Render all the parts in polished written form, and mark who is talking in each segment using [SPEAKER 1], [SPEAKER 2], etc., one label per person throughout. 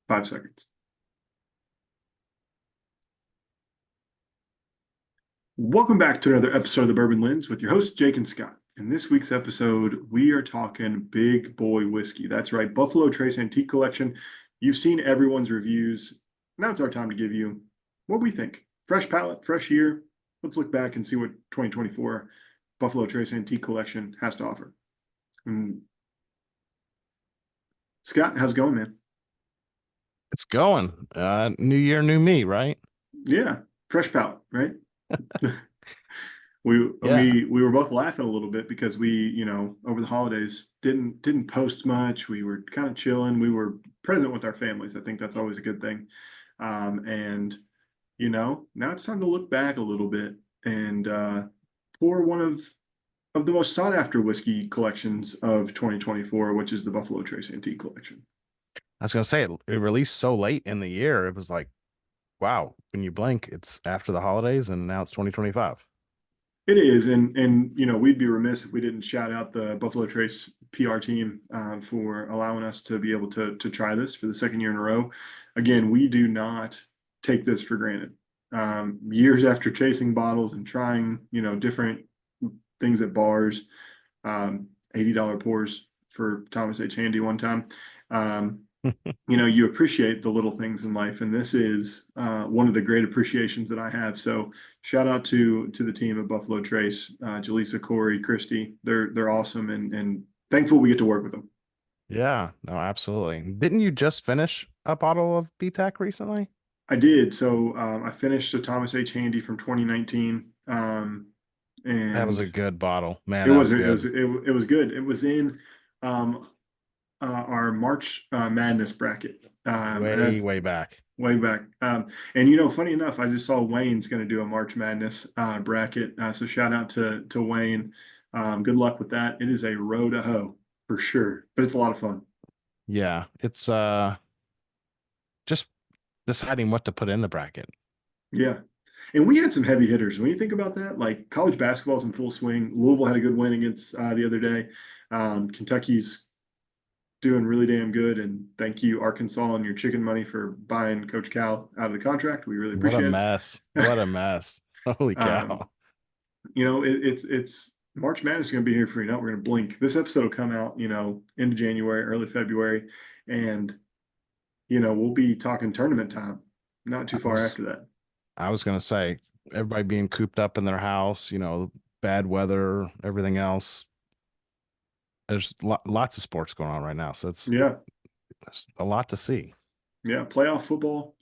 [SPEAKER 1] 5 seconds. Welcome back to another episode of the Bourbon Lens with your hosts, Jake and Scott. In this week's episode, we are talking big boy whiskey. That's right, Buffalo Trace Antique Collection. You've seen everyone's reviews. Now it's our time to give you what we think. Fresh palate, fresh year. Let's look back and see what 2024 Buffalo Trace Antique Collection has to offer. And Scott, how's it going, man?
[SPEAKER 2] It's going. New year, new me, right?
[SPEAKER 1] Yeah, fresh palate, right? we
[SPEAKER 2] Yeah.
[SPEAKER 1] we were both laughing a little bit because we, over the holidays didn't post much. We were kind of chilling. We were present with our families. I think that's always a good thing. And now it's time to look back a little bit and pour one of the most sought after whiskey collections of 2024, which is the Buffalo Trace Antique Collection.
[SPEAKER 2] I was gonna say it released so late in the year. It was like, wow, when you blink, it's after the holidays and now it's 2025.
[SPEAKER 1] It is, and we'd be remiss if we didn't shout out the Buffalo Trace PR team for allowing us to be able to try this for the second year in a row. Again, we do not take this for granted. Years after chasing bottles and trying, different things at bars, $80 pours for Thomas H. Handy one time. You appreciate the little things in life, and this is one of the great appreciations that I have. So shout out to the team at Buffalo Trace, Jaleesa, Corey, Christy. They're awesome, and thankful we get to work with them.
[SPEAKER 2] Yeah, no, absolutely. Didn't you just finish a bottle of BTAC recently?
[SPEAKER 1] I did. So I finished a Thomas H. Handy from 2019,
[SPEAKER 2] That was
[SPEAKER 1] and
[SPEAKER 2] a good bottle. Man,
[SPEAKER 1] it
[SPEAKER 2] that
[SPEAKER 1] was
[SPEAKER 2] was
[SPEAKER 1] it was
[SPEAKER 2] good.
[SPEAKER 1] it was good. It was in um, our March Madness bracket, and
[SPEAKER 2] Way,
[SPEAKER 1] that's
[SPEAKER 2] way back.
[SPEAKER 1] way back. And funny enough, I just saw Wayne's going to do a March Madness bracket. So shout out to Wayne. Good luck with that. It is a row to hoe for sure, but it's a lot of fun.
[SPEAKER 2] Yeah, it's just deciding what to put in the bracket.
[SPEAKER 1] Yeah. And we had some heavy hitters. When you think about that, like college basketball's in full swing. Louisville had a good win against the other day. Kentucky's doing really damn good. And thank you, Arkansas, and your chicken money for buying Coach Cal out of the contract. We really
[SPEAKER 2] What a
[SPEAKER 1] appreciate
[SPEAKER 2] mess.
[SPEAKER 1] it.
[SPEAKER 2] What a mess. Holy
[SPEAKER 1] um,
[SPEAKER 2] cow.
[SPEAKER 1] it's March Madness is going to be here for you. Now we're going to blink. This episode will come out, into January, early February, and we'll be talking tournament time. Not too
[SPEAKER 2] I
[SPEAKER 1] far
[SPEAKER 2] was
[SPEAKER 1] after that.
[SPEAKER 2] I was gonna say everybody being cooped up in their house, bad weather, everything else. There's lots of sports going on right now, so
[SPEAKER 1] Yeah,
[SPEAKER 2] there's a lot to see.
[SPEAKER 1] yeah. Playoff football.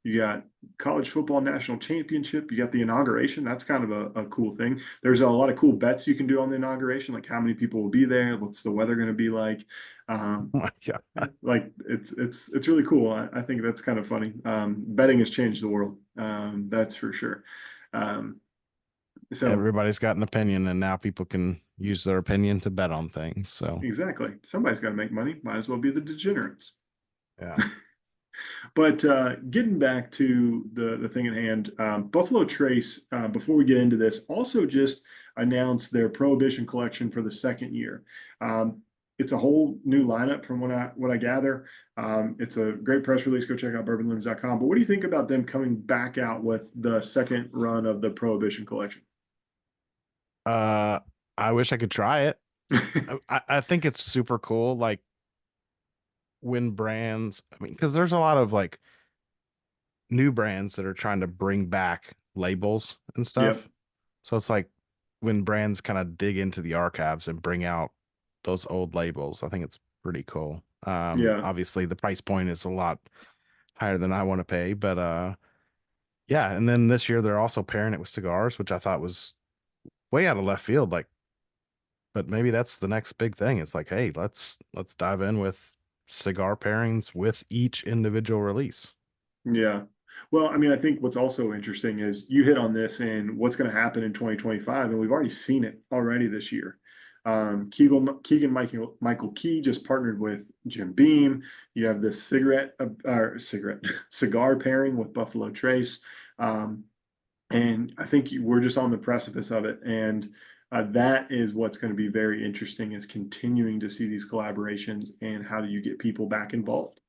[SPEAKER 1] You got college football national championship. You got the inauguration. That's kind of a cool thing. There's a lot of cool bets you can do on the inauguration, like how many people will be there, what's the weather going to be like. Um,
[SPEAKER 2] Oh my God.
[SPEAKER 1] like it's really cool. I think that's kind of funny. Betting has changed the world. That's for sure. Um, so
[SPEAKER 2] Everybody's got an opinion, and now people can use their opinion to bet on things. So
[SPEAKER 1] exactly, somebody's got to make money. Might as well be the degenerates.
[SPEAKER 2] yeah.
[SPEAKER 1] But getting back to the thing at hand, Buffalo Trace, before we get into this, also just announced their Prohibition Collection for the second year. It's a whole new lineup from what I gather. It's a great press release. Go check out bourbonlens.com. But what do you think about them coming back out with the second run of the Prohibition Collection?
[SPEAKER 2] Uh, I wish I could try it. I think it's super cool. Like when brands, I mean, because there's a lot of like new brands that are trying to bring back labels and
[SPEAKER 1] Yep.
[SPEAKER 2] stuff. So it's like when brands kind of dig into the archives and bring out those old labels, I think it's pretty cool.
[SPEAKER 1] Yeah.
[SPEAKER 2] Obviously the price point is a lot higher than I want to pay, but yeah, and then this year they're also pairing it with cigars, which I thought was way out of left field. Like, but maybe that's the next big thing. It's like, hey, let's dive in with cigar pairings with each individual release.
[SPEAKER 1] Yeah. Well, I mean, I think what's also interesting is you hit on this and what's going to happen in 2025, and we've already seen it already this year. Michael Key just partnered with Jim Beam. You have this cigar pairing with Buffalo Trace. Um, and I think we're just on the precipice of it. And that is what's going to be very interesting is continuing to see these collaborations and how do you get people back involved.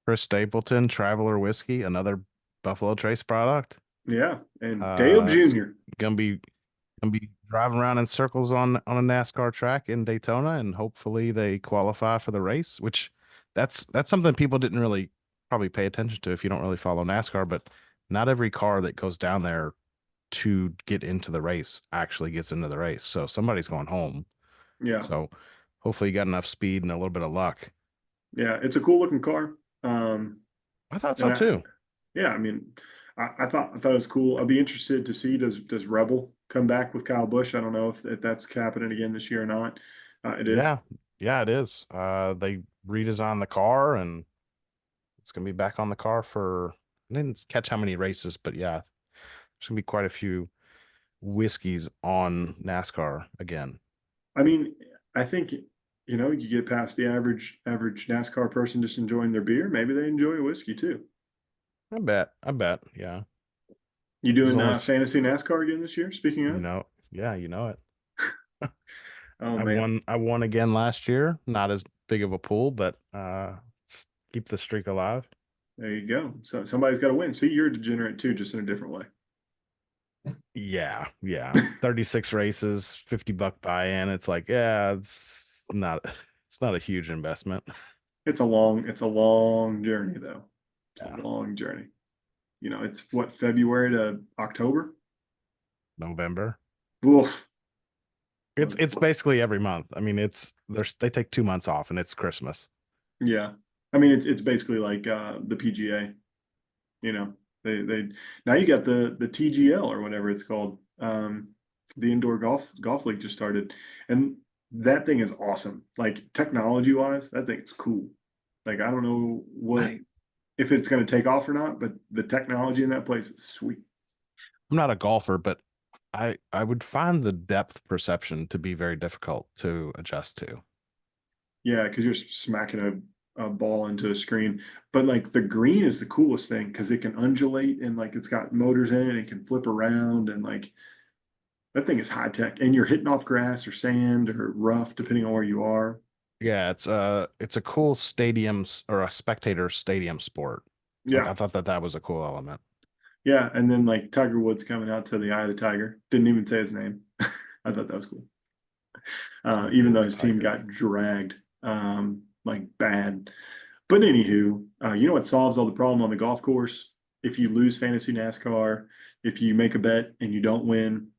[SPEAKER 2] Chris Stapleton, Traveler Whiskey, another Buffalo Trace product.
[SPEAKER 1] Yeah, and Dale
[SPEAKER 2] It's
[SPEAKER 1] Jr.
[SPEAKER 2] gonna be driving around in circles on a NASCAR track in Daytona, and hopefully they qualify for the race. Which that's something people didn't really probably pay attention to if you don't really follow NASCAR. But not every car that goes down there to get into the race actually gets into the race. So somebody's going home.
[SPEAKER 1] Yeah,
[SPEAKER 2] So hopefully you got enough speed and a little bit of luck.
[SPEAKER 1] yeah, it's a cool looking car.
[SPEAKER 2] I thought
[SPEAKER 1] And
[SPEAKER 2] so too.
[SPEAKER 1] yeah, I mean, I thought it was cool. I'll be interested to see does Rebel come back with Kyle Busch? I don't know if that's happening again this year or not. It is.
[SPEAKER 2] Yeah, yeah, it is. They redesigned the car and it's gonna be back on the car for I didn't catch how many races, but yeah, there's gonna be quite a few whiskeys on NASCAR again.
[SPEAKER 1] I mean, I think you get past the average NASCAR person just enjoying their beer. Maybe they enjoy a whiskey too.
[SPEAKER 2] I bet, yeah.
[SPEAKER 1] You
[SPEAKER 2] There's
[SPEAKER 1] doing
[SPEAKER 2] only,
[SPEAKER 1] fantasy NASCAR again this year? Speaking of,
[SPEAKER 2] yeah, you know it.
[SPEAKER 1] oh man,
[SPEAKER 2] I won again last year. Not as big of a pool, but keep the streak alive.
[SPEAKER 1] there you go. So somebody's got to win. See, you're a degenerate too, just in a different way.
[SPEAKER 2] Yeah, yeah. 36 races, $50 buy-in. It's like, yeah, it's not a huge investment.
[SPEAKER 1] It's a long journey though. It's
[SPEAKER 2] Yeah.
[SPEAKER 1] a long journey. It's what, February to October?
[SPEAKER 2] November.
[SPEAKER 1] Woof.
[SPEAKER 2] It's basically every month. I mean, they take 2 months off and it's Christmas.
[SPEAKER 1] Yeah. I mean, it's basically like the PGA. You know, they now you got the TGL or whatever it's called. The indoor golf league just started, and that thing is awesome. Like technology wise, that thing is cool. Like I don't know what
[SPEAKER 2] I
[SPEAKER 1] if it's going to take off or not, but the technology in that place is sweet.
[SPEAKER 2] I'm not a golfer, but I would find the depth perception to be very difficult to adjust to.
[SPEAKER 1] Yeah, because you're smacking a ball into a screen. But like the green is the coolest thing because it can undulate and like it's got motors in it and it can flip around and like that thing is high tech. And you're hitting off grass or sand or rough depending on where you are.
[SPEAKER 2] Yeah, it's a cool or a spectator stadium sport. Like
[SPEAKER 1] Yeah.
[SPEAKER 2] I thought that was a cool element.
[SPEAKER 1] Yeah. And then like Tiger Woods coming out to the Eye of the Tiger. Didn't even say his name. I thought that was cool.
[SPEAKER 2] He
[SPEAKER 1] Even though
[SPEAKER 2] is
[SPEAKER 1] his team
[SPEAKER 2] Tiger.
[SPEAKER 1] got dragged like bad. But anywho, you know what solves all the problem on the golf course? If you lose fantasy NASCAR, if you make a bet and you don't win,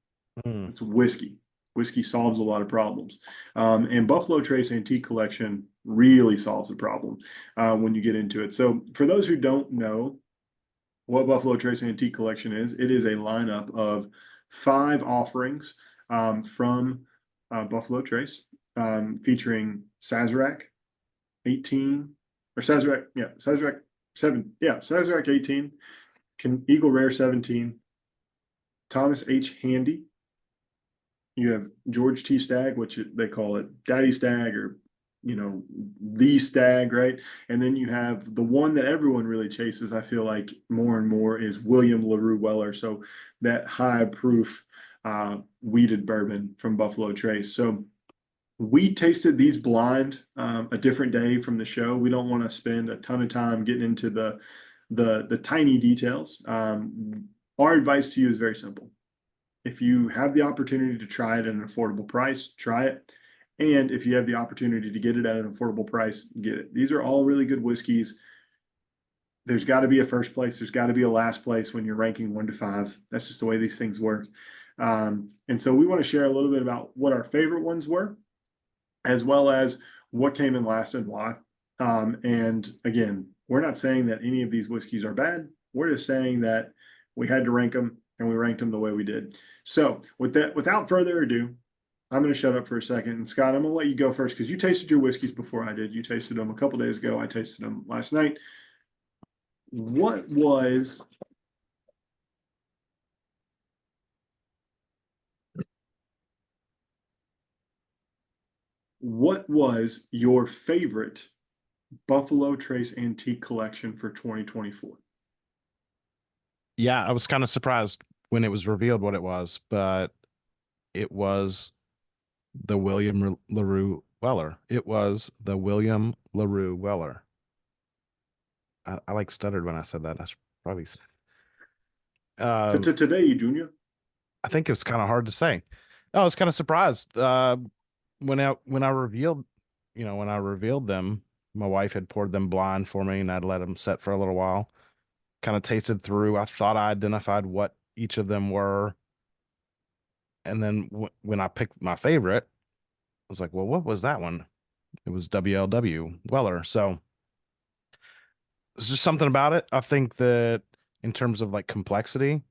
[SPEAKER 2] Mm.
[SPEAKER 1] it's whiskey. Whiskey solves a lot of problems. And Buffalo Trace Antique Collection really solves the problem when you get into it. So, for those who don't know what Buffalo Trace Antique Collection is, it is a lineup of 5 offerings from Buffalo Trace featuring Sazerac 18 or Sazerac, yeah, Sazerac 7, yeah, Sazerac 18, Eagle Rare 17, Thomas H. Handy. You have George T. Stagg, which they call it Daddy Stagg or the Stagg, right? And then you have the one that everyone really chases, I feel like more and more, is William Larue Weller. So that high proof weeded bourbon from Buffalo Trace. So we tasted these blind a different day from the show. We don't want to spend a ton of time getting into the tiny details. Our advice to you is very simple. If you have the opportunity to try it at an affordable price, try it. And if you have the opportunity to get it at an affordable price, get it. These are all really good whiskeys. There's got to be a first place. There's got to be a last place when you're ranking 1 to 5. That's just the way these things work. And so we want to share a little bit about what our favorite ones were, as well as what came in last and why. And again, we're not saying that any of these whiskeys are bad. We're just saying that we had to rank them and we ranked them the way we did. So with that, without further ado, I'm going to shut up for a second. And Scott, I'm going to let you go first because you tasted your whiskeys before I did. You tasted them a couple days ago. I tasted them last night. What was your favorite Buffalo Trace Antique Collection for 2024?
[SPEAKER 2] Yeah, I was kind of surprised when it was revealed what it was, but it was the William Larue Weller. It was the William Larue Weller. I like stuttered when I said that. That's probably.
[SPEAKER 1] Today, Junior.
[SPEAKER 2] I think it's kind of hard to say. I was kind of surprised when I revealed, when I revealed them. My wife had poured them blind for me, and I'd let them set for a little while. Kind of tasted through. I thought I identified what each of them were, and then when I picked my favorite, I was like, "Well, what was that one?" It was WLW Weller. So it's just something about it. I think that in terms of like complexity,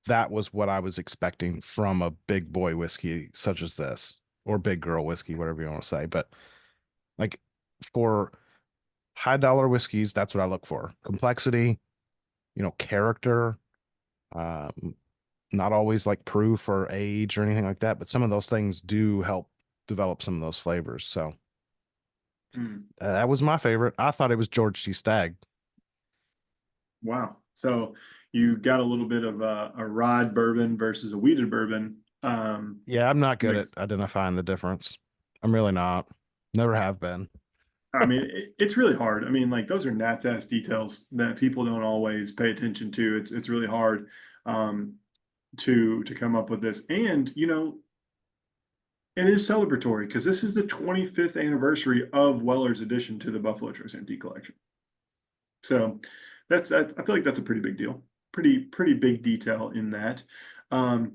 [SPEAKER 2] that was what I was expecting from a big boy whiskey such as this, or big girl whiskey, whatever you want to say. But like for high dollar whiskeys, that's what I look for. Complexity, character, um, not always like proof or age or anything like that, but some of those things do help develop some of those flavors. So that was my favorite. I thought it was George C. Stagg.
[SPEAKER 1] Wow. So you got a little bit of a rye bourbon versus a wheated bourbon.
[SPEAKER 2] Yeah, I'm not good at
[SPEAKER 1] Mixed.
[SPEAKER 2] identifying the difference. I'm really not. Never have been.
[SPEAKER 1] I mean, it's really hard. I mean, like those are gnat's ass details that people don't always pay attention to. It's really hard to come up with this. And it is celebratory because this is the 25th anniversary of Weller's addition to the Buffalo Trace Antique Collection. So that's I feel like that's a pretty big deal. Pretty big detail in that. Um,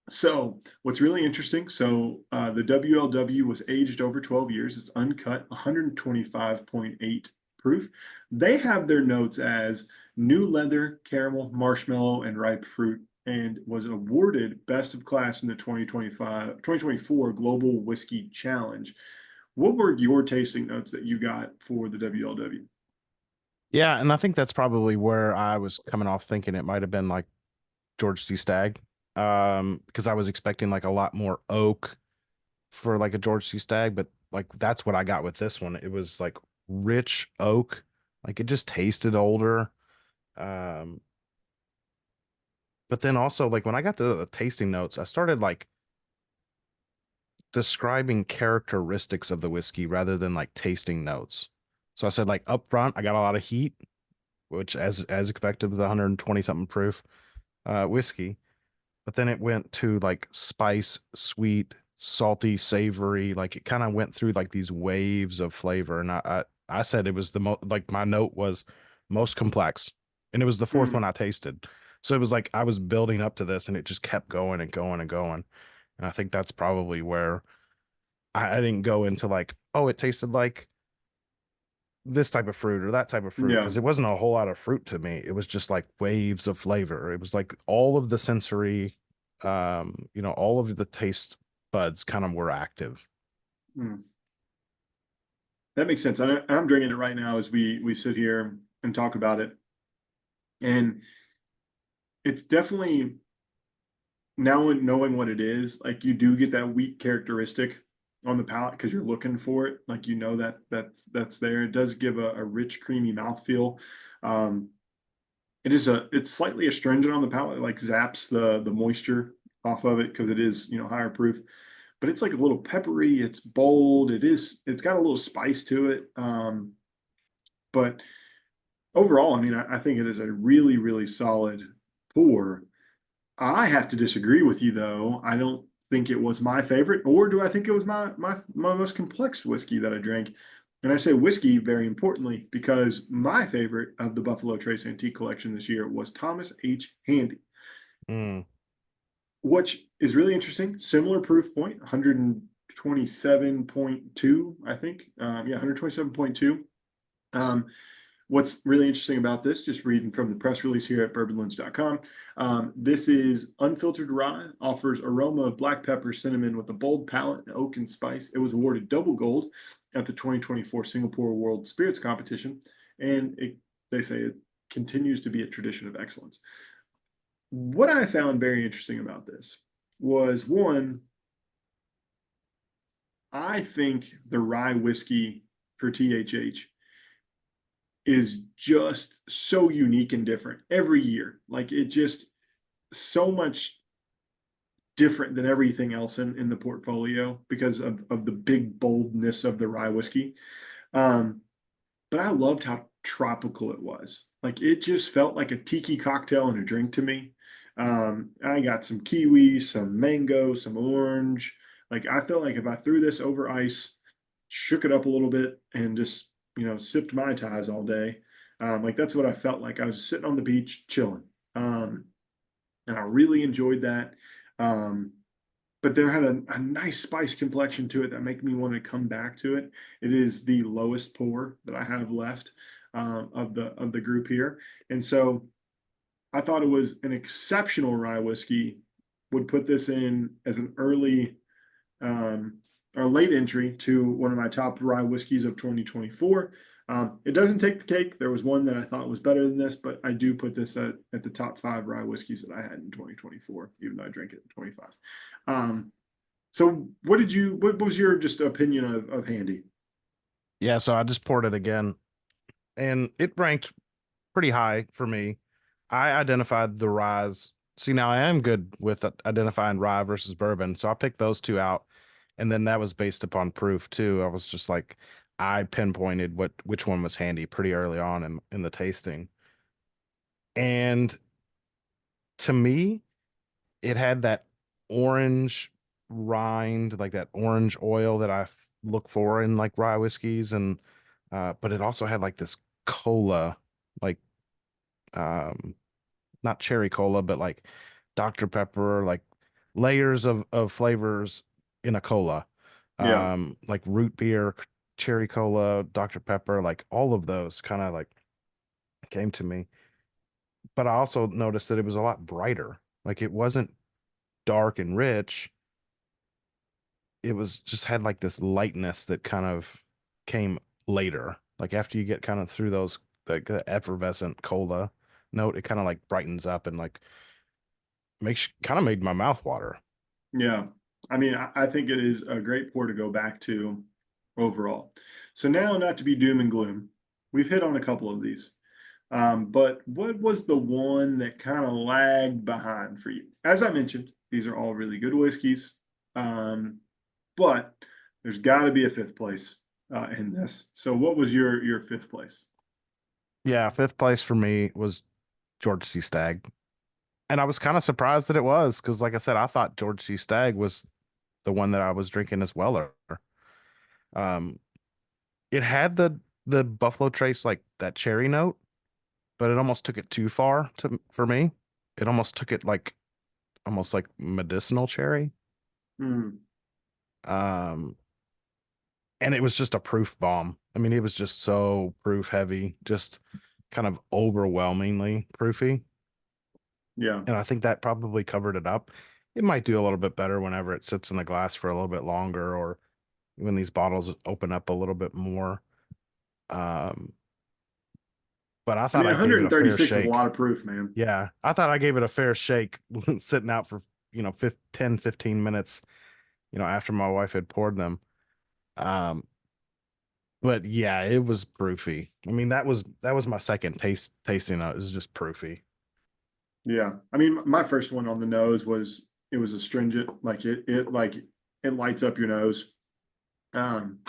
[SPEAKER 1] so what's really interesting, so the WLW was aged over 12 years. It's uncut, 125.8 proof. They have their notes as new leather, caramel, marshmallow, and ripe fruit, and was awarded best of class in the 2024 Global Whiskey Challenge. What were your tasting notes that you got for the WLW?
[SPEAKER 2] Yeah, and I think that's probably where I was coming off thinking it might have been like George C. Stagg. Because I was expecting like a lot more oak for like a George C. Stagg, but like that's what I got with this one. It was like rich oak, like it just tasted older. Um, but then also like when I got to the tasting notes, I started like describing characteristics of the whiskey rather than like tasting notes. So I said like up front, I got a lot of heat, which as expected was 120 something proof whiskey. But then it went to like spice, sweet, salty, savory. Like it kind of went through like these waves of flavor. And I said it was the most, like my note was most complex. And it was the fourth one
[SPEAKER 1] Mm,
[SPEAKER 2] I tasted. So it was like I was building up to this and it just kept going and going and going. And I think that's probably where I didn't go into like, oh, it tasted like this type of fruit or that type of fruit
[SPEAKER 1] yeah.
[SPEAKER 2] because it wasn't a whole lot of fruit to me. It was just like waves of flavor. It was like all of the sensory, all of the taste buds kind of were active.
[SPEAKER 1] Mm. That makes sense. I'm drinking it right now as we sit here and talk about it. And it's definitely now knowing what it is, like you do get that wheat characteristic on the palate because you're looking for it. Like that's there. It does give a rich, creamy mouthfeel. Um, it's slightly astringent on the palate, it like zaps the moisture off of it because it is, higher proof. But it's like a little peppery, it's bold, it's got a little spice to it. But overall, I mean, I think it is a really, really solid pour. I have to disagree with you though. I don't think it was my favorite, or do I think it was my most complex whiskey that I drank? And I say whiskey very importantly because my favorite of the Buffalo Trace Antique Collection this year was Thomas H. Handy,
[SPEAKER 2] Mm,
[SPEAKER 1] which is really interesting. Similar proof point, 127.2, I think. Yeah, 127.2. Um, What's really interesting about this, just reading from the press release here at bourbonlens.com, this is unfiltered rye, offers aroma of black pepper, cinnamon with a bold palate, oak and spice. It was awarded double gold at the 2024 Singapore World Spirits Competition, and they say it continues to be a tradition of excellence. What I found very interesting about this was one, I think the rye whiskey for THH is just so unique and different every year. Like it just so much different than everything else in the portfolio because of the big boldness of the rye whiskey. Um, but I loved how tropical it was. Like it just felt like a tiki cocktail and a drink to me. I got some kiwi, some mango, some orange. Like I felt like if I threw this over ice, shook it up a little bit, and just sipped Mai Tais all day, like that's what I felt like. I was sitting on the beach chilling, and I really enjoyed that. Um, but there had a nice spice complexion to it that made me want to come back to it. It is the lowest pour that I have left of the group here, and so I thought it was an exceptional rye whiskey. Would put this in as an early um, or late entry to one of my top rye whiskeys of 2024. It doesn't take the cake. There was one that I thought was better than this, but I do put this at the top 5 rye whiskeys that I had in 2024, even though I drank it in 25. So what was your just opinion of Handy?
[SPEAKER 2] Yeah, so I just poured it again, and it ranked pretty high for me. I identified the ryes. See, now I am good with identifying rye versus bourbon, so I picked those two out, and then that was based upon proof too. I was just like, I pinpointed which one was handy pretty early on in the tasting, and to me, it had that orange rind, like that orange oil that look for in like rye whiskeys, and but it also had like this cola, like um not cherry cola, but like Dr. Pepper, like layers of flavors in a cola.
[SPEAKER 1] Yeah,
[SPEAKER 2] Like root beer, cherry cola, Dr. Pepper, like all of those kind of like came to me. But I also noticed that it was a lot brighter. Like it wasn't dark and rich. It was just had like this lightness that kind of came later. Like after you get kind of through those like the effervescent cola note, it kind of like brightens up and like makes kind of made my mouth water.
[SPEAKER 1] yeah. I mean, I think it is a great pour to go back to overall. So now, not to be doom and gloom, we've hit on a couple of these. But what was the one that kind of lagged behind for you? As I mentioned, these are all really good whiskeys, but there's got to be a fifth place in this. So, what was your fifth place?
[SPEAKER 2] Yeah, fifth place for me was George C. Stagg. And I was kind of surprised that it was because, like I said, I thought George C. Stagg was the one that I was drinking as Weller. Um, it had the Buffalo Trace like that cherry note, but it almost took it too far to for me. It almost took it like almost like medicinal cherry.
[SPEAKER 1] Hmm.
[SPEAKER 2] Um, and it was just a proof bomb. I mean, it was just so proof heavy, just kind of overwhelmingly proofy.
[SPEAKER 1] Yeah.
[SPEAKER 2] And I think that probably covered it up. It might do a little bit better whenever it sits in the glass for a little bit longer or when these bottles open up a little bit more. Um, but I
[SPEAKER 1] I
[SPEAKER 2] thought
[SPEAKER 1] mean,
[SPEAKER 2] I gave it a fair
[SPEAKER 1] 136 is a lot
[SPEAKER 2] shake.
[SPEAKER 1] of proof, man.
[SPEAKER 2] Yeah, I thought I gave it a fair shake sitting out for, 10, 15 minutes, after my wife had poured them. Um, but yeah, it was proofy. I mean, that was my second tasting. It was just proofy.
[SPEAKER 1] Yeah. I mean, my first one on the nose was it was astringent, like it lights up your nose. Um,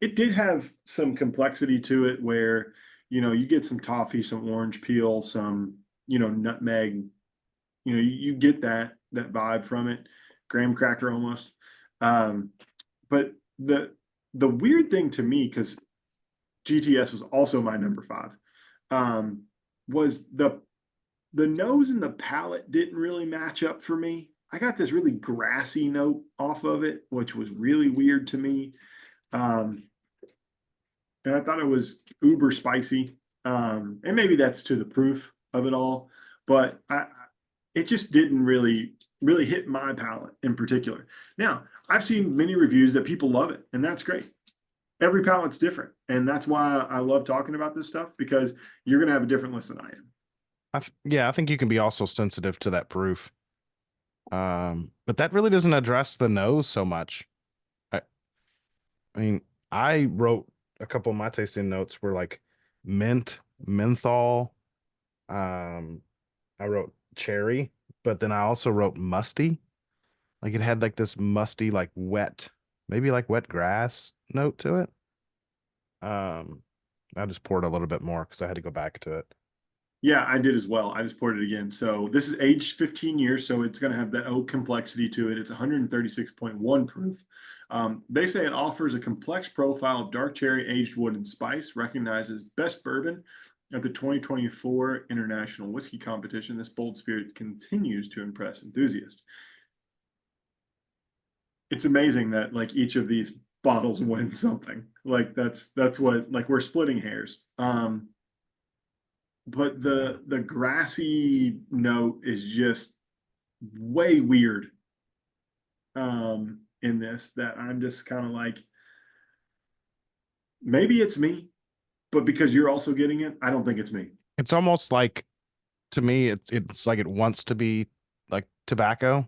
[SPEAKER 1] it did have some complexity to it where, you get some toffee, some orange peel, some, nutmeg, you get that vibe from it, graham cracker almost. Um, but the weird thing to me, because GTS was also my number 5, um, was the nose and the palate didn't really match up for me. I got this really grassy note off of it, which was really weird to me. Um, and I thought it was uber spicy. And maybe that's to the proof of it all, but it just didn't really hit my palate in particular. Now, I've seen many reviews that people love it, and that's great. Every palate's different, and that's why I love talking about this stuff because you're gonna have a different list than I am.
[SPEAKER 2] Yeah, I think you can be also sensitive to that proof. But that really doesn't address the nose so much. I, I mean, I wrote a couple of my tasting notes were like mint, menthol. Um, I wrote cherry, but then I also wrote musty. Like it had like this musty, like wet, maybe like wet grass note to it. Um, I just poured a little bit more because I had to go back to it.
[SPEAKER 1] Yeah, I did as well. I just poured it again. So this is aged 15 years, so it's going to have that oak complexity to it. It's 136.1 proof. They say it offers a complex profile of dark cherry, aged wood, and spice, recognized as best bourbon at the 2024 International Whiskey Competition. This bold spirit continues to impress enthusiasts. It's amazing that like each of these bottles win something. Like that's what, like, we're splitting hairs. But the grassy note is just way weird in this, that I'm just kind of like, maybe it's me, but because you're also getting it, I don't think it's me.
[SPEAKER 2] It's almost like, to me, it's like it wants to be like tobacco,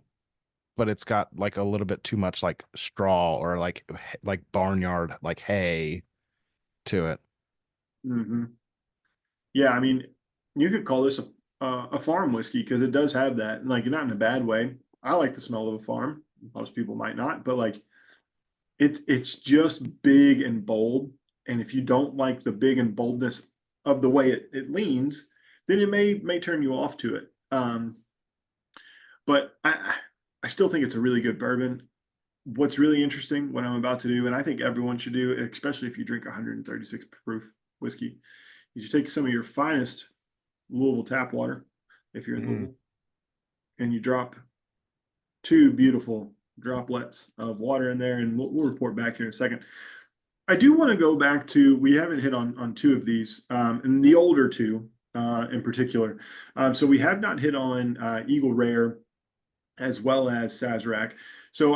[SPEAKER 2] but it's got like a little bit too much like straw or like barnyard like hay to it.
[SPEAKER 1] Mm-hmm. Yeah, I mean, you could call this a farm whiskey because it does have that, like, not in a bad way. I like the smell of a farm. Most people might not, but like it's just big and bold. And if you don't like the big and boldness of the way it leans, then it may turn you off to it. But I still think it's a really good bourbon. What's really interesting, what I'm about to do, and I think everyone should do, especially if you drink 136 proof whiskey, is you take some of your finest Louisville tap water, if you're in
[SPEAKER 2] Mm.
[SPEAKER 1] Louisville, and you drop two beautiful droplets of water in there, and we'll report back here in a second. I do want to go back to, we haven't hit on two of these, and the older two in particular. So we have not hit on Eagle Rare as well as Sazerac. So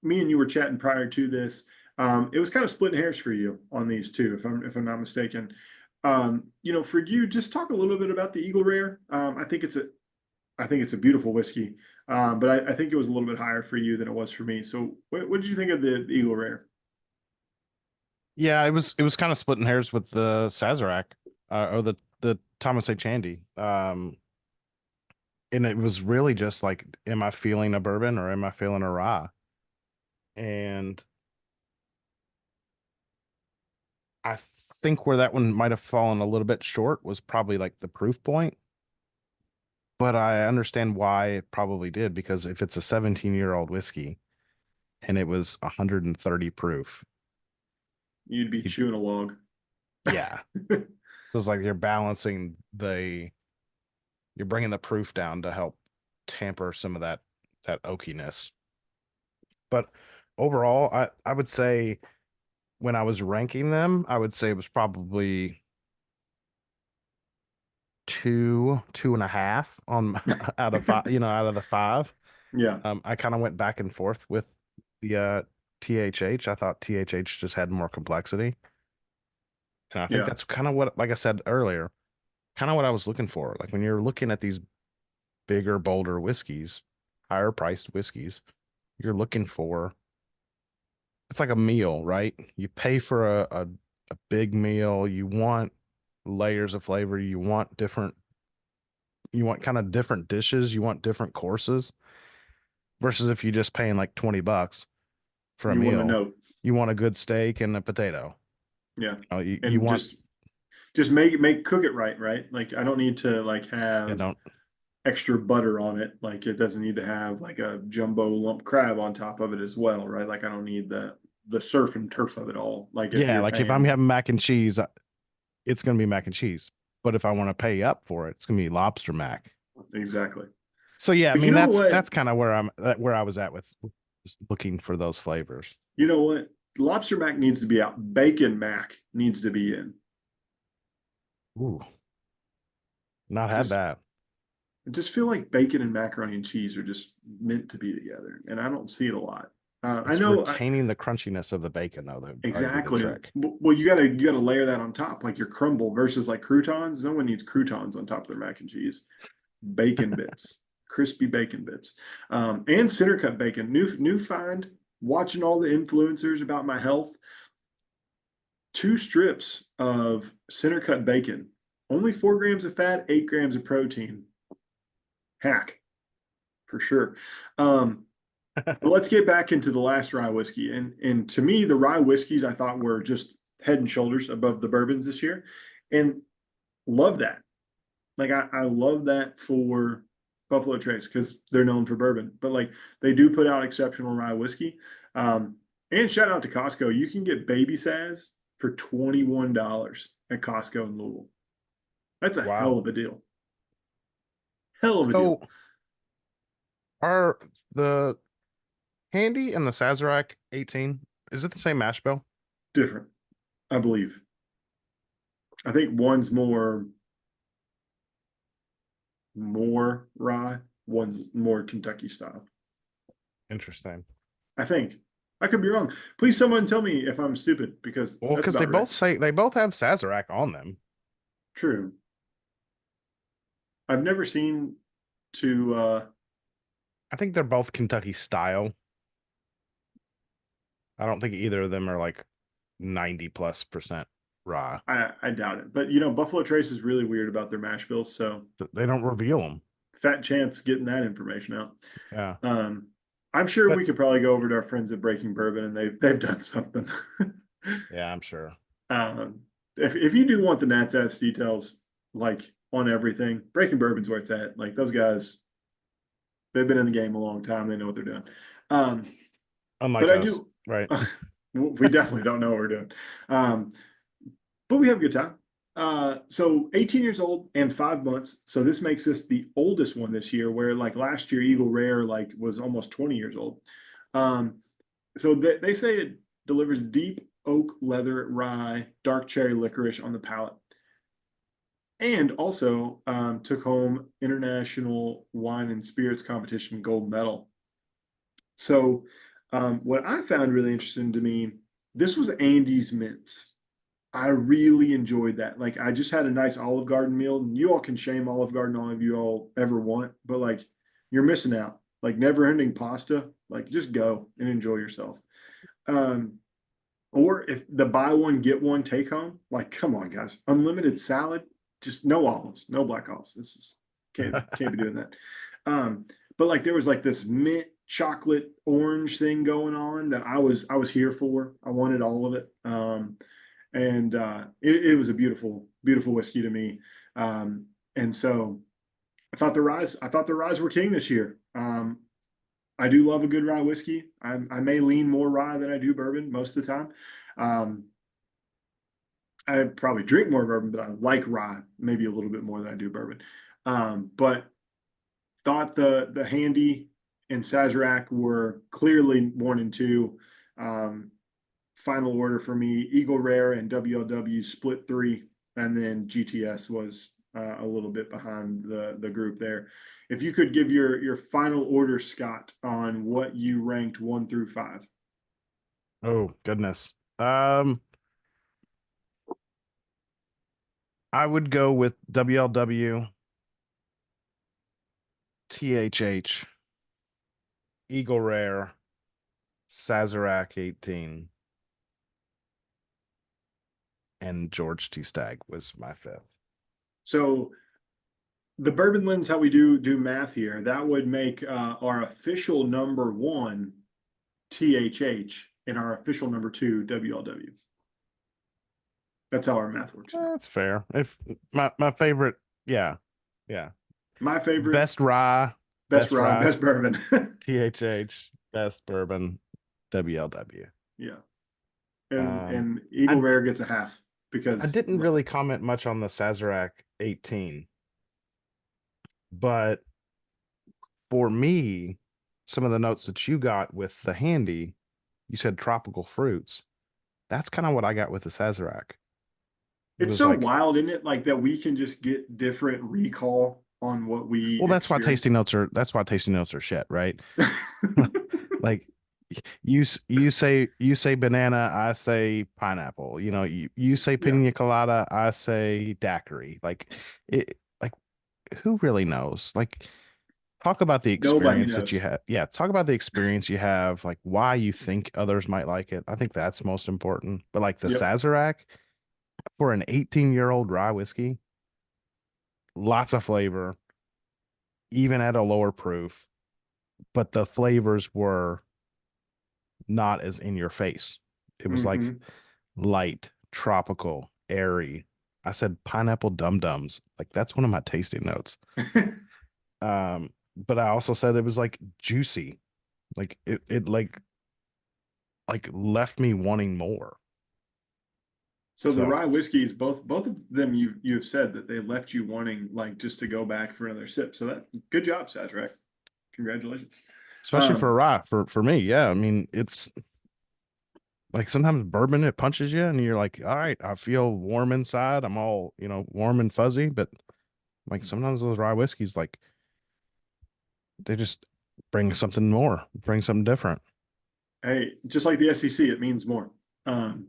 [SPEAKER 1] me and you were chatting prior to this. It was kind of splitting hairs for you on these two, if I'm not mistaken. For you, just talk a little bit about the Eagle Rare. I think it's a beautiful whiskey, but I think it was a little bit higher for you than it was for me. So what did you think of the Eagle Rare?
[SPEAKER 2] Yeah, it was kind of splitting hairs with the Sazerac, or the Thomas H. Handy. And it was really just like, am I feeling a bourbon or am I feeling a rye? And I think where that one might have fallen a little bit short was probably like the proof point. But I understand why it probably did, because if it's a 17-year-old whiskey and it was 130 proof,
[SPEAKER 1] You'd be
[SPEAKER 2] you,
[SPEAKER 1] chewing a log.
[SPEAKER 2] yeah. So it's like you're bringing the proof down to help tamper some of that oakiness. But overall, I would say, when I was ranking them, I would say it was probably two and a half on out of five, out of the five.
[SPEAKER 1] Yeah,
[SPEAKER 2] I kind of went back and forth with the THH. I thought THH just had more complexity. And I think
[SPEAKER 1] yeah,
[SPEAKER 2] that's kind of what, like I said earlier, kind of what I was looking for. Like when you're looking at these bigger, bolder whiskeys, higher priced whiskeys, you're looking for, it's like a meal, right? You pay for a big meal. You want layers of flavor. You want kind of different dishes. You want different courses versus if you just paying like $20 for a
[SPEAKER 1] you want to
[SPEAKER 2] meal,
[SPEAKER 1] know.
[SPEAKER 2] you want a good steak and a potato.
[SPEAKER 1] Yeah,
[SPEAKER 2] You
[SPEAKER 1] and
[SPEAKER 2] want,
[SPEAKER 1] just make cook it right, right? Like I don't need to like
[SPEAKER 2] yeah,
[SPEAKER 1] have
[SPEAKER 2] don't,
[SPEAKER 1] extra butter on it. Like it doesn't need to have like a jumbo lump crab on top of it as well, right? Like I don't need the surf and turf of it all. Like if
[SPEAKER 2] yeah,
[SPEAKER 1] you're
[SPEAKER 2] like if I'm
[SPEAKER 1] paying,
[SPEAKER 2] having mac and cheese, it's going to be mac and cheese. But if I want to pay up for it, it's going to be lobster mac.
[SPEAKER 1] exactly.
[SPEAKER 2] So yeah, I
[SPEAKER 1] But you
[SPEAKER 2] mean
[SPEAKER 1] know
[SPEAKER 2] that's
[SPEAKER 1] what?
[SPEAKER 2] kind of where I was at with just looking for those flavors.
[SPEAKER 1] You know what? Lobster mac needs to be out. Bacon mac needs to be in.
[SPEAKER 2] Ooh, not had
[SPEAKER 1] Just
[SPEAKER 2] that.
[SPEAKER 1] I just feel like bacon and macaroni and cheese are just meant to be together, and I don't see it a lot. I
[SPEAKER 2] It's
[SPEAKER 1] know
[SPEAKER 2] retaining the crunchiness of the bacon though, that would probably be the
[SPEAKER 1] exactly.
[SPEAKER 2] trick.
[SPEAKER 1] Well, you gotta layer that on top, like your crumble versus like croutons. No one needs croutons on top of their mac and cheese. Bacon bits, crispy bacon bits, and center cut bacon. New find. Watching all the influencers about my health. 2 strips of center cut bacon, only 4 grams of fat, 8 grams of protein. Hack for sure. But let's get back into the last rye whiskey. And to me, the rye whiskeys I thought were just head and shoulders above the bourbons this year, and love that. Like I love that for Buffalo Trace because they're known for bourbon, but like they do put out exceptional rye whiskey. And shout out to Costco. You can get baby Saz for $21 at Costco in Louisville. That's a hell
[SPEAKER 2] Wow.
[SPEAKER 1] of a deal. Hell of a deal.
[SPEAKER 2] So are the Handy and the Sazerac 18, is it the same mash bill?
[SPEAKER 1] Different, I believe. I think one's more rye, one's more Kentucky style.
[SPEAKER 2] Interesting.
[SPEAKER 1] I think. I could be wrong. Please someone tell me if I'm stupid because
[SPEAKER 2] Well,
[SPEAKER 1] that's
[SPEAKER 2] because they
[SPEAKER 1] about right.
[SPEAKER 2] both say they both have Sazerac on them.
[SPEAKER 1] True. I've never seen to
[SPEAKER 2] I think they're both Kentucky style. I don't think either of them are like 90+% rye.
[SPEAKER 1] I doubt it. But you know, Buffalo Trace is really weird about their mash bills, so
[SPEAKER 2] They don't reveal them.
[SPEAKER 1] fat chance getting that information out.
[SPEAKER 2] Yeah.
[SPEAKER 1] I'm sure
[SPEAKER 2] But
[SPEAKER 1] we could probably go over to our friends at Breaking Bourbon and they've done something.
[SPEAKER 2] yeah, I'm sure.
[SPEAKER 1] If you do want the Nats ass details like on everything, Breaking Bourbon's where it's at. Like those guys, they've been in the game a long time. They know what they're doing.
[SPEAKER 2] Unlike
[SPEAKER 1] But I
[SPEAKER 2] us,
[SPEAKER 1] do.
[SPEAKER 2] right?
[SPEAKER 1] We definitely don't know what we're doing. But we have a good time. So 18 years old and 5 months. So this makes this the oldest one this year, where like last year, Eagle Rare like was almost 20 years old. Um, so they say it delivers deep oak, leather, rye, dark cherry licorice on the palate. And also took home International Wine and Spirits Competition gold medal. So what I found really interesting to me, this was Andy's mints. I really enjoyed that. Like I just had a nice Olive Garden meal, and you all can shame Olive Garden all of you all ever want, but like you're missing out. Like never ending pasta, like just go and enjoy yourself. Um, or if the buy one get one take home, like come on guys, unlimited salad, just no olives, no black olives. This is can't be doing that. But like there was like this mint chocolate orange thing going on that I was here for. I wanted all of it. And it was a beautiful, beautiful whiskey to me. And so I thought the ryes were king this year. I do love a good rye whiskey. I may lean more rye than I do bourbon most of the time. Um, I probably drink more bourbon, but I like rye maybe a little bit more than I do bourbon. But thought the Handy and Sazerac were clearly 1 and 2. Final order for me, Eagle Rare and WLW split 3, and then GTS was a little bit behind the group there. If you could give your final order, Scott, on what you ranked 1 through 5.
[SPEAKER 2] Oh, goodness. I would go with WLW, THH, Eagle Rare, Sazerac 18, and George T. Stagg was my 5th.
[SPEAKER 1] So the Bourbon Lens, how we do math here, that would make our official number 1 THH and our official number 2 WLW. That's how our math works.
[SPEAKER 2] That's fair. If my favorite, yeah.
[SPEAKER 1] My favorite,
[SPEAKER 2] Best rye,
[SPEAKER 1] best rye, best bourbon.
[SPEAKER 2] THH, best bourbon, WLW.
[SPEAKER 1] Yeah. And
[SPEAKER 2] Um,
[SPEAKER 1] Eagle
[SPEAKER 2] I
[SPEAKER 1] Rare gets a half
[SPEAKER 2] I
[SPEAKER 1] because
[SPEAKER 2] didn't really comment much on the Sazerac 18, but for me, some of the notes that you got with the Handy, you said tropical fruits. That's kind of what I got with the Sazerac. It
[SPEAKER 1] it's
[SPEAKER 2] was
[SPEAKER 1] so
[SPEAKER 2] like,
[SPEAKER 1] wild, isn't it? Like that we can just get different recall on what we
[SPEAKER 2] well,
[SPEAKER 1] experience.
[SPEAKER 2] that's why tasting notes are shit, right? Like you say banana, I say pineapple. You know, you say
[SPEAKER 1] Yeah,
[SPEAKER 2] pina colada, I say daiquiri. Like it like who really knows? Like talk about the
[SPEAKER 1] nobody
[SPEAKER 2] experience that you
[SPEAKER 1] knows.
[SPEAKER 2] have. Yeah, talk about the experience you have, like why you think others might like it. I think that's most important. But like the
[SPEAKER 1] Yep.
[SPEAKER 2] Sazerac for an 18-year-old rye whiskey, lots of flavor, even at a lower proof, but the flavors were not as in your face. It was like
[SPEAKER 1] Hmm.
[SPEAKER 2] light, tropical, airy. I said pineapple dum dums. Like that's one of my tasting notes. But I also said it was like juicy. Like it like left me wanting more.
[SPEAKER 1] So the
[SPEAKER 2] So
[SPEAKER 1] rye whiskeys, both of them, you've said that they left you wanting like just to go back for another sip. So that good job, Sazerac. Congratulations.
[SPEAKER 2] especially for a rye, for me, yeah. I mean, it's like sometimes bourbon it punches you and you're like, all right, I feel warm inside. I'm all, warm and fuzzy, but like sometimes those rye whiskeys, like they just bring something more, bring something different.
[SPEAKER 1] Hey, just like the SEC, it means more. Um,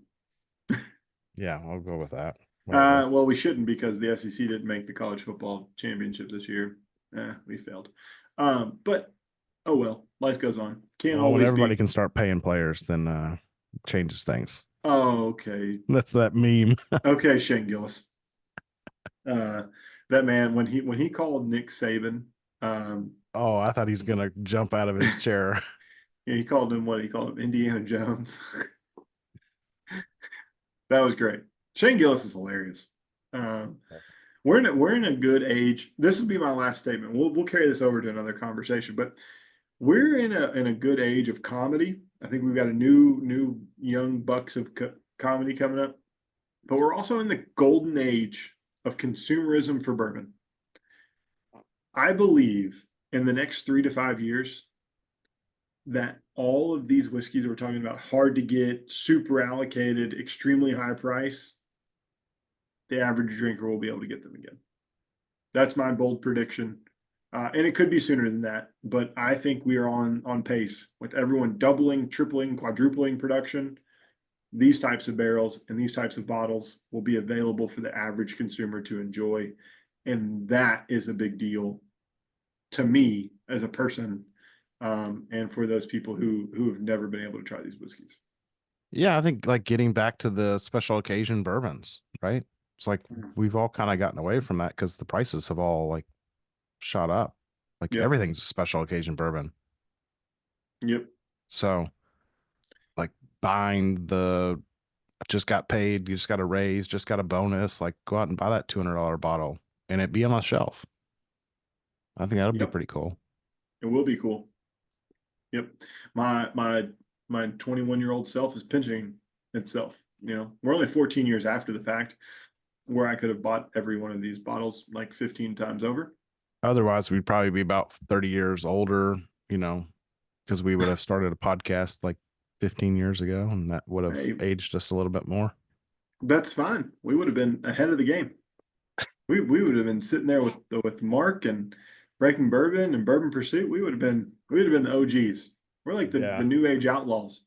[SPEAKER 2] Yeah, I'll go with that. Whatever.
[SPEAKER 1] well, we shouldn't because the SEC didn't make the college football championship this year. We failed. But oh well, life goes on. Can't
[SPEAKER 2] Well, when
[SPEAKER 1] always
[SPEAKER 2] everybody
[SPEAKER 1] be.
[SPEAKER 2] can start paying players, then changes things.
[SPEAKER 1] Oh, okay,
[SPEAKER 2] That's that meme.
[SPEAKER 1] okay, Shane Gillis. Uh, that man when he called Nick Saban,
[SPEAKER 2] Oh, I thought he's gonna jump out of his chair.
[SPEAKER 1] yeah, he called him what he called him Indiana Jones. That was great. Shane Gillis is hilarious. Um, we're in a good age. This will be my last statement. We'll carry this over to another conversation, but we're in a good age of comedy. I think we've got a new young bucks of comedy coming up, but we're also in the golden age of consumerism for bourbon. I believe in the next 3 to 5 years that all of these whiskeys we're talking about, hard to get, super allocated, extremely high price, the average drinker will be able to get them again. That's my bold prediction. And it could be sooner than that, but I think we are on pace with everyone doubling, tripling, quadrupling production. These types of barrels and these types of bottles will be available for the average consumer to enjoy. And that is a big deal to me as a person, and for those people who have never been able to try these whiskeys.
[SPEAKER 2] Yeah, I think like getting back to the special occasion bourbons, right? It's like we've all kind of gotten away from that because the prices have all like shot up. Like
[SPEAKER 1] Yep.
[SPEAKER 2] everything's a special occasion bourbon.
[SPEAKER 1] Yep.
[SPEAKER 2] So like buying the just got paid, you just got a raise, just got a bonus, like go out and buy that $200 bottle and it be on a shelf. I think that would be
[SPEAKER 1] Yep.
[SPEAKER 2] pretty cool.
[SPEAKER 1] It will be cool. Yep. My 21-year-old self is pinching itself. We're only 14 years after the fact, where I could have bought every one of these bottles like 15 times over.
[SPEAKER 2] Otherwise, we'd probably be about 30 years older, because we would have started a podcast like 15 years ago and that would have
[SPEAKER 1] Hey,
[SPEAKER 2] aged us a little bit more.
[SPEAKER 1] that's fine. We would have been ahead of the game. We would have been sitting there with Mark and Breaking Bourbon and Bourbon Pursuit. We would have been the OGs. We're like the
[SPEAKER 2] Yeah.
[SPEAKER 1] new age outlaws.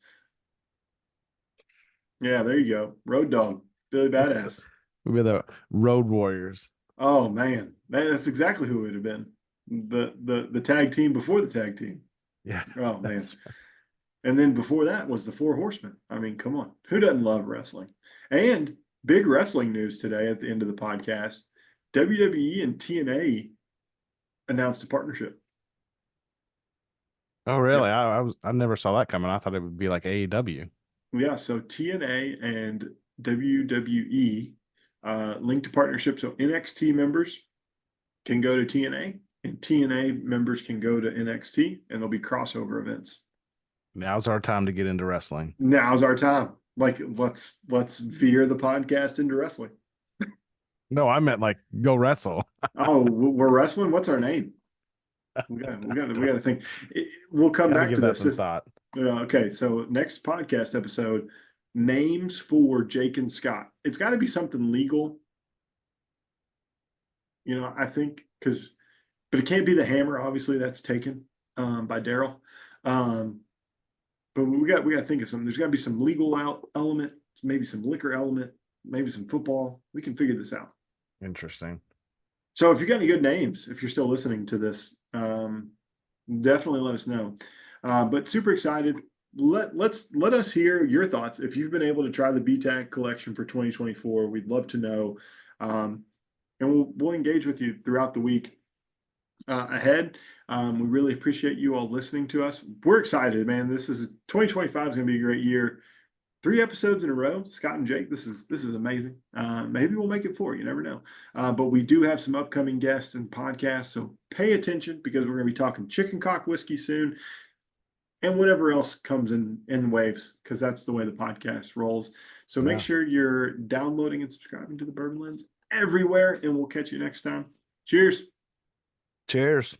[SPEAKER 1] Yeah, there you go. Road Dog, Billy Badass.
[SPEAKER 2] We'd be the road warriors.
[SPEAKER 1] Oh man, that's exactly who it would have been. The tag team before the tag team.
[SPEAKER 2] Yeah.
[SPEAKER 1] Oh man.
[SPEAKER 2] That's
[SPEAKER 1] And then before that was the Four Horsemen. I mean, come on. Who doesn't love wrestling? And big wrestling news today at the end of the podcast. WWE and TNA announced a partnership.
[SPEAKER 2] Oh,
[SPEAKER 1] Yep.
[SPEAKER 2] really? I never saw that coming. I thought it would be like AEW.
[SPEAKER 1] Yeah, so TNA and WWE linked a partnership. So NXT members can go to TNA and TNA members can go to NXT, and there'll be crossover events.
[SPEAKER 2] Now's our time to get into wrestling.
[SPEAKER 1] Now's our time. Like let's veer the podcast into wrestling.
[SPEAKER 2] No, I meant like go wrestle.
[SPEAKER 1] Oh, we're wrestling. What's our name? We got to think. We'll come
[SPEAKER 2] Got to
[SPEAKER 1] back
[SPEAKER 2] give
[SPEAKER 1] to
[SPEAKER 2] that
[SPEAKER 1] this.
[SPEAKER 2] some thought.
[SPEAKER 1] Okay, so next podcast episode, names for Jake and Scott. It's got to be something legal. I think but it can't be the hammer. Obviously, that's taken by Daryl. But we got to think of something. There's got to be some legal element, maybe some liquor element, maybe some football. We can figure this out.
[SPEAKER 2] Interesting.
[SPEAKER 1] So if you got any good names, if you're still listening to this, definitely let us know. But super excited. Let us hear your thoughts. If you've been able to try the BTAC collection for 2024, we'd love to know. And we'll engage with you throughout the week ahead. We really appreciate you all listening to us. We're excited, man. 2025 is going to be a great year. 3 episodes in a row, Scott and Jake. This is amazing. Maybe we'll make it 4. You never know. But we do have some upcoming guests and podcasts, so pay attention because we're going to be talking chicken cock whiskey soon, and whatever else comes in waves, because that's the way the podcast rolls. So make sure you're downloading and subscribing to the Bourbon Lens everywhere, and we'll catch you next time. Cheers.
[SPEAKER 2] Cheers.